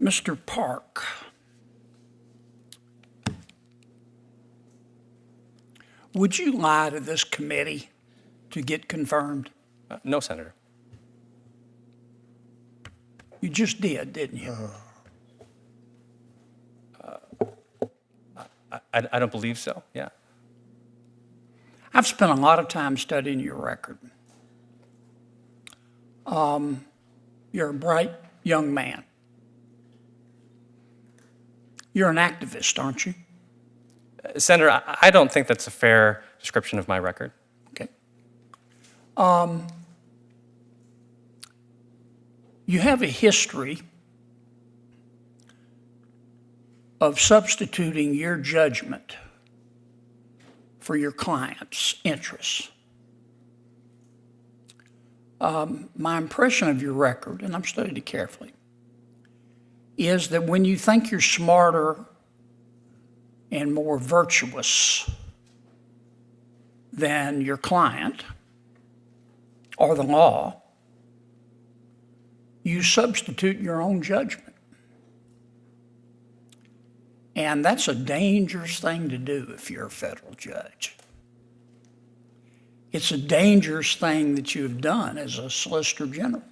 Mr. Park, would you lie to this committee to get confirmed? No, Senator. You just did, didn't you? I don't believe so, yeah. I've spent a lot of time studying your record. You're a bright young man. You're an activist, aren't you? Senator, I don't think that's a fair description of my record. Okay. You have a history of substituting your judgment for your client's interests. My impression of your record, and I've studied it carefully, is that when you think you're smarter and more virtuous than your client or the law, you substitute your own judgment. And that's a dangerous thing to do if you're a federal judge. It's a dangerous thing that you have done as a Solicitor General.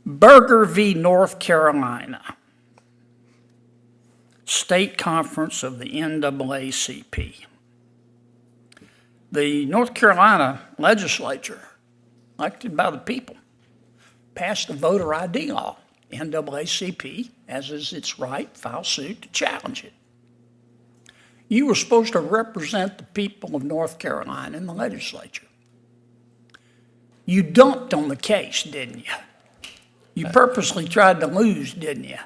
Berger v. North Carolina, State Conference of the NAACP. The North Carolina legislature, elected by the people, passed a voter ID law. NAACP, as is its right, filed suit to challenge it. You were supposed to represent the people of North Carolina in the legislature. You dumped on the case, didn't you? You purposely tried to lose, didn't you?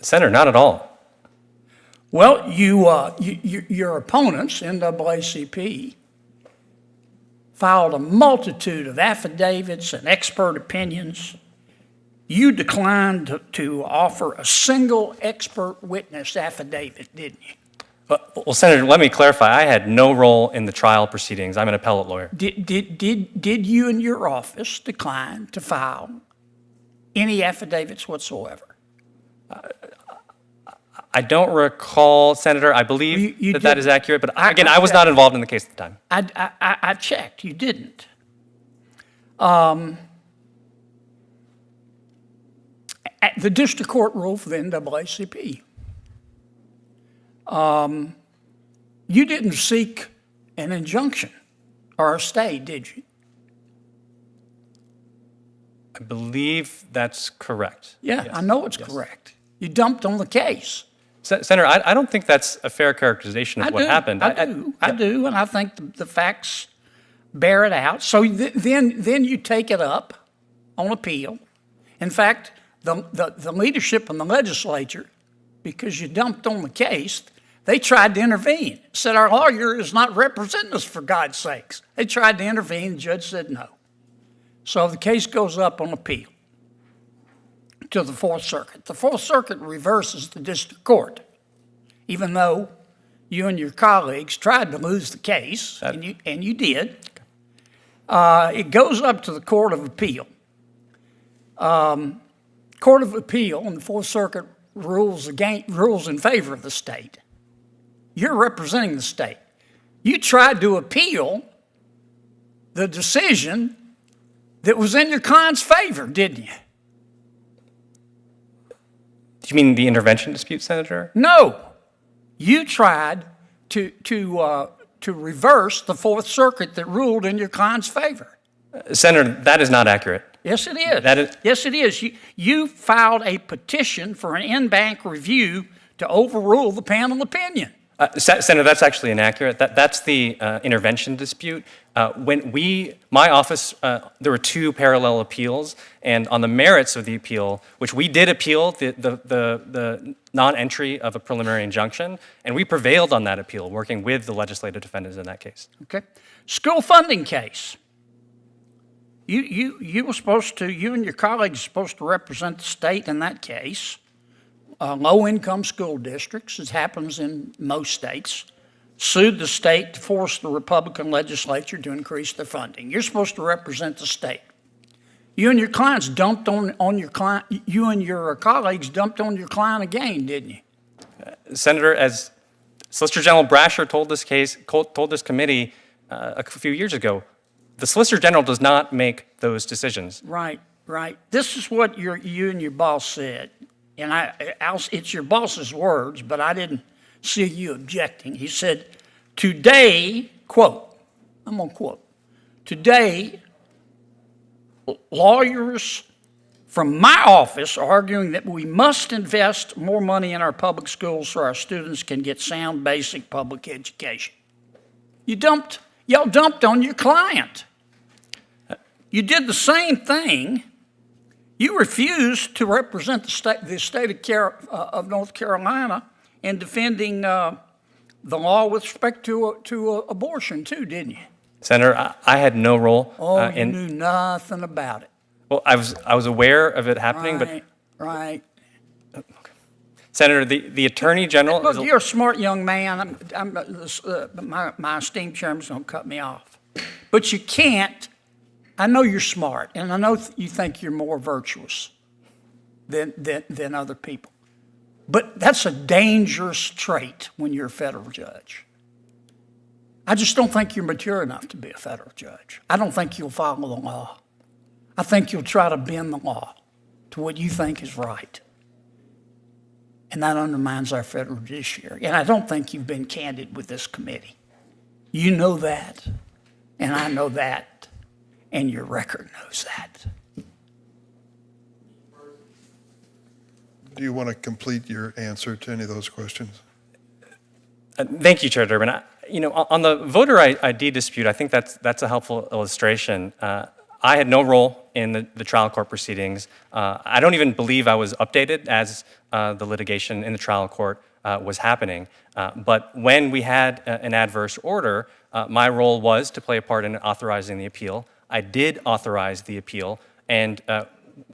Senator, not at all. Well, your opponents, NAACP, filed a multitude of affidavits and expert opinions. You declined to offer a single expert witness affidavit, didn't you? Well, Senator, let me clarify. I had no role in the trial proceedings. I'm an appellate lawyer. Did you and your office decline to file any affidavits whatsoever? I don't recall, Senator. I believe that is accurate, but again, I was not involved in the case at the time. I checked. You didn't. The district court ruled for the NAACP. You didn't seek an injunction or a stay, did you? I believe that's correct. Yeah, yes. I know it's correct. You dumped on the case. Senator, I don't think that's a fair characterization of what happened. I do, and I think the facts bear it out. So then you take it up on appeal. In fact, the leadership in the legislature, because you dumped on the case, they tried to intervene. Said, our lawyer is not representing us, for God's sakes. They tried to intervene. The judge said no. So the case goes up on appeal to the Fourth Circuit. The Fourth Circuit reverses the district court, even though you and your colleagues tried to lose the case, and you did. It goes up to the Court of Appeal. Court of Appeal and the Fourth Circuit rules in favor of the state. You're representing the state. You tried to appeal the decision that was in your client's favor, didn't you? Do you mean the intervention dispute, Senator? No. You tried to reverse the Fourth Circuit that ruled in your client's favor. Senator, that is not accurate. Yes, it is. Yes, it is. You filed a petition for an en-banc review to overrule the panel opinion. Senator, that's actually inaccurate. That's the intervention dispute. My office, there were two parallel appeals, and on the merits of the appeal, which we did appeal the non-entry of a preliminary injunction, and we prevailed on that appeal, working with the legislative defendants in that case. Okay. School funding case. You and your colleagues were supposed to represent the state in that case. Low-income school districts, as happens in most states, sued the state to force the Republican legislature to increase their funding. You're supposed to represent the state. You and your clients dumped on your client. You and your colleagues dumped on your client again, didn't you? Senator, as Solicitor General Brasher told this committee a few years ago, the Solicitor General does not make those decisions. Right. This is what you and your boss said, and it's your boss's words, but I didn't see you objecting. He said, "Today, quote, I'm gonna quote, today, lawyers from my office are arguing that we must invest more money in our public schools so our students can get sound basic public education." Y'all dumped on your client. You did the same thing. You refused to represent the state of North Carolina in defending the law with respect to abortion too, didn't you? Senator, I had no role. You knew nothing about it. Well, I was aware of it happening, Right. Okay. Senator, the Attorney General. Look, you're a smart young man. My esteemed chairman's going to cut me off, but you can't. I know you're smart, and I know you think you're more virtuous than other people. But that's a dangerous trait when you're a federal judge. I just don't think you're mature enough to be a federal judge. I don't think you'll follow the law. I think you'll try to bend the law to what you think is right. And that undermines our federal judiciary. And I don't think you've been candid with this committee. You know that, and I know that. And your record knows that. Do you want to complete your answer to any of those questions? Thank you, Chair Durbin. On the voter ID dispute, I think that's a helpful illustration. I had no role in the trial court proceedings. I don't even believe I was updated as the litigation in the trial court was happening. But when we had an adverse order, my role was to play a part in authorizing the appeal. I did authorize the appeal, and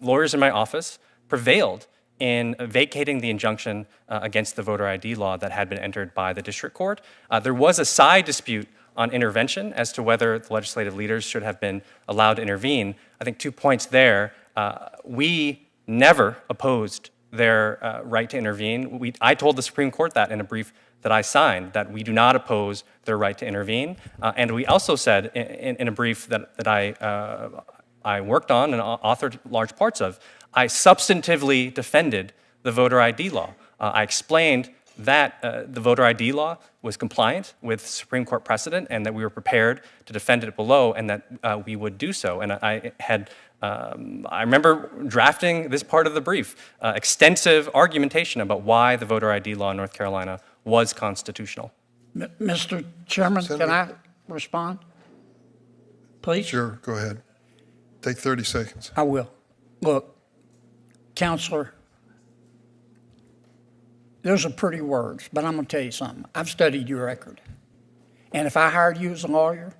lawyers in my office prevailed in vacating the injunction against the voter ID law that had been entered by the district court. There was a side dispute on intervention as to whether the legislative leaders should have been allowed to intervene. I think 2 points there. We never opposed their right to intervene. I told the Supreme Court that in a brief that I signed, that we do not oppose their right to intervene. And we also said in a brief that I worked on and authored large parts of, I substantively defended the voter ID law. I explained that the voter ID law was compliant with Supreme Court precedent and that we were prepared to defend it below and that we would do so. And I remember drafting this part of the brief, extensive argumentation about why the voter ID law in North Carolina was constitutional. Mr. Chairman, can I respond? Please? Sure, go ahead. Take 30 seconds. I will. Look, Counselor, those are pretty words, but I'm going to tell you something. I've studied your record. And if I hired you as a lawyer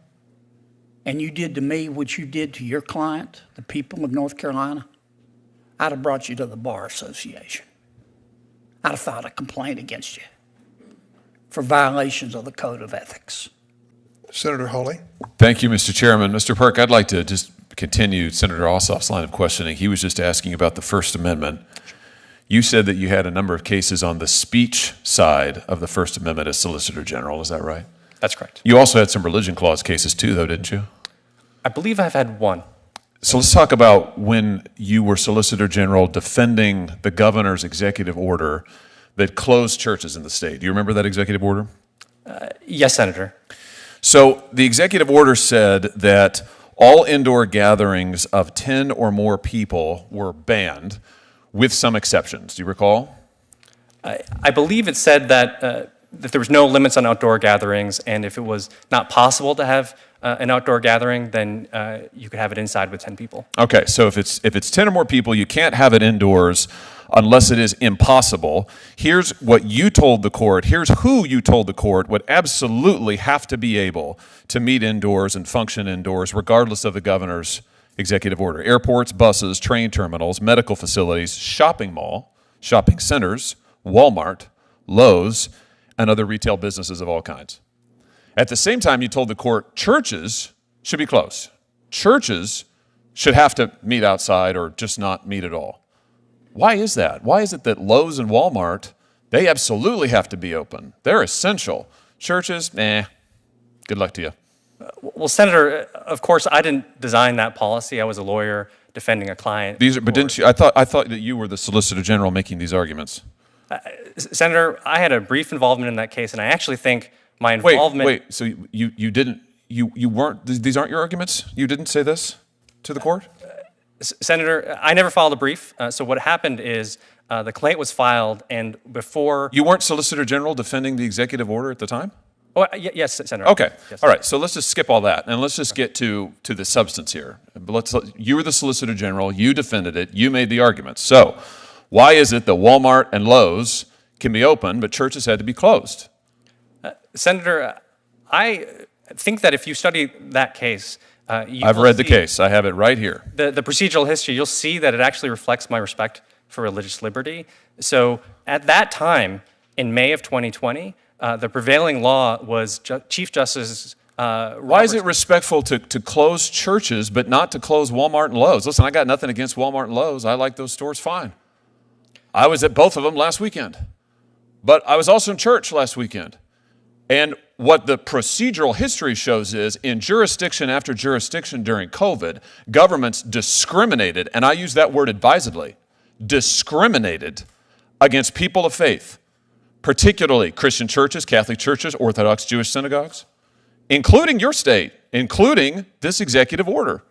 and you did to me what you did to your client, the people of North Carolina, I'd have brought you to the Bar Association. I'd have filed a complaint against you for violations of the Code of Ethics. Senator Hawley. Thank you, Mr. Chairman. Mr. Perk, I'd like to just continue Senator Ossoff's line of questioning. He was just asking about the First Amendment. You said that you had a number of cases on the speech side of the First Amendment as Solicitor General. Is that right? That's correct. You also had some religion clause cases too, though, didn't you? I believe I've had one. So let's talk about when you were Solicitor General defending the governor's executive order that closed churches in the state. Do you remember that executive order? Yes, Senator. So the executive order said that all indoor gatherings of 10 or more people were banned, with some exceptions. Do you recall? I believe it said that there was no limits on outdoor gatherings, and if it was not possible to have an outdoor gathering, then you could have it inside with 10 people. Okay, so if it's 10 or more people, you can't have it indoors unless it is impossible. Here's what you told the court. Here's who you told the court would absolutely have to be able to meet indoors and function indoors, regardless of the governor's executive order. Airports, buses, train terminals, medical facilities, shopping mall, shopping centers, Walmart, Lowe's, and other retail businesses of all kinds. At the same time, you told the court churches should be closed. Churches should have to meet outside or just not meet at all. Why is that? Why is it that Lowe's and Walmart, they absolutely have to be open? They're essential. Churches, good luck to you. Well, Senator, of course, I didn't design that policy. I was a lawyer defending a client. But didn't you? I thought that you were the Solicitor General making these arguments. Senator, I had a brief involvement in that case, and I actually think my involvement. Wait. So you didn't? You weren't? These aren't your arguments? You didn't say this to the court? Senator, I never filed a brief. So what happened is the complaint was filed, and before. You weren't Solicitor General defending the executive order at the time? Oh, yes, Senator. Okay. Yes. All right. So let's just skip all that and let's just get to the substance here. You were the Solicitor General. You defended it. You made the arguments. So why is it that Walmart and Lowe's can be open, but churches had to be closed? Senator, I think that if you study that case, I've read the case. I have it right here. The procedural history, you'll see that it actually reflects my respect for religious liberty. So at that time, in May of 2020, the prevailing law was Chief Justice Why is it respectful to close churches but not to close Walmart and Lowe's? Listen, I got nothing against Walmart and Lowe's. I like those stores fine. I was at both of them last weekend. But I was also in church last weekend. And what the procedural history shows is in jurisdiction after jurisdiction during COVID, governments discriminated, and I use that word advisedly, discriminated against people of faith, particularly Christian churches, Catholic churches, Orthodox Jewish synagogues, including your state, including this executive order.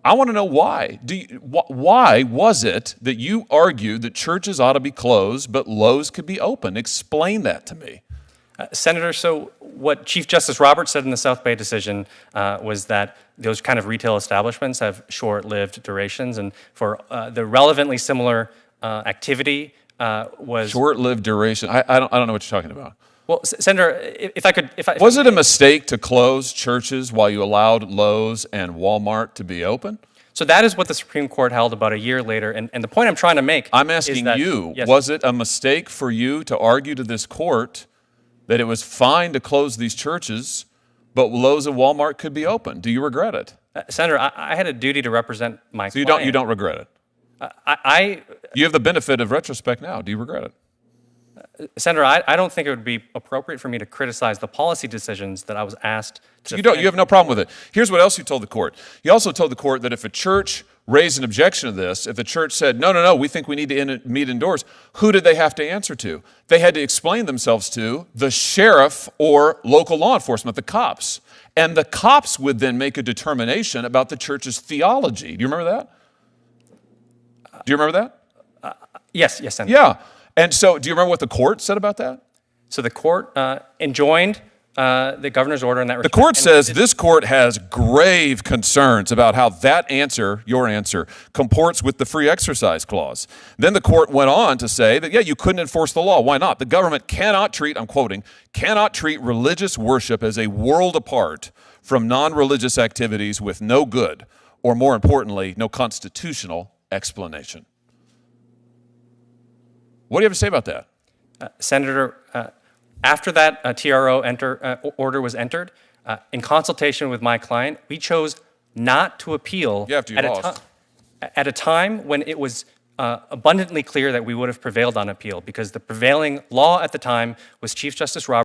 I want to know why. Why was it that you argued that churches ought to be closed but Lowe's could be open? Explain that to me. Senator, so what Chief Justice Roberts said in the South Bay decision was that those kind of retail establishments have short-lived durations, and for the relevantly similar activity was short-lived duration. I don't know what you're talking about. Well, Senator, if I could, was it a mistake to close churches while you allowed Lowe's and Walmart to be open? So that is what the Supreme Court held about a year later, and the point I'm trying to make. I'm asking is that, you, yes, was it a mistake for you to argue to this court that it was fine to close these churches, but Lowe's and Walmart could be open? Do you regret it? Senator, I had a duty to represent my client. So you don't regret it? You have the benefit of retrospect now. Do you regret it? Senator, I don't think it would be appropriate for me to criticize the policy decisions that I was asked to defend. You have no problem with it. Here's what else you told the court. You also told the court that if a church raised an objection to this, if the church said, no, we think we need to meet indoors, who did they have to answer to? They had to explain themselves to the sheriff or local law enforcement, the cops. And the cops would then make a determination about the church's theology. Do you remember that? Do you remember that? Yes, Senator. Yeah. And so, do you remember what the court said about that? So the court enjoined the governor's order in that respect. The court says this court has grave concerns about how that answer, your answer, comports with the free exercise clause. Then the court went on to say that, you couldn't enforce the law. Why not? The government cannot treat, I'm quoting, cannot treat religious worship as a world apart from non-religious activities with no good, or more importantly, no constitutional explanation. What do you have to say about that? Senator, after that TRO order was entered, in consultation with my client, we chose not to appeal at a time when it was abundantly clear that we would have prevailed on appeal, because the prevailing law at the time was Chief Justice Roberts.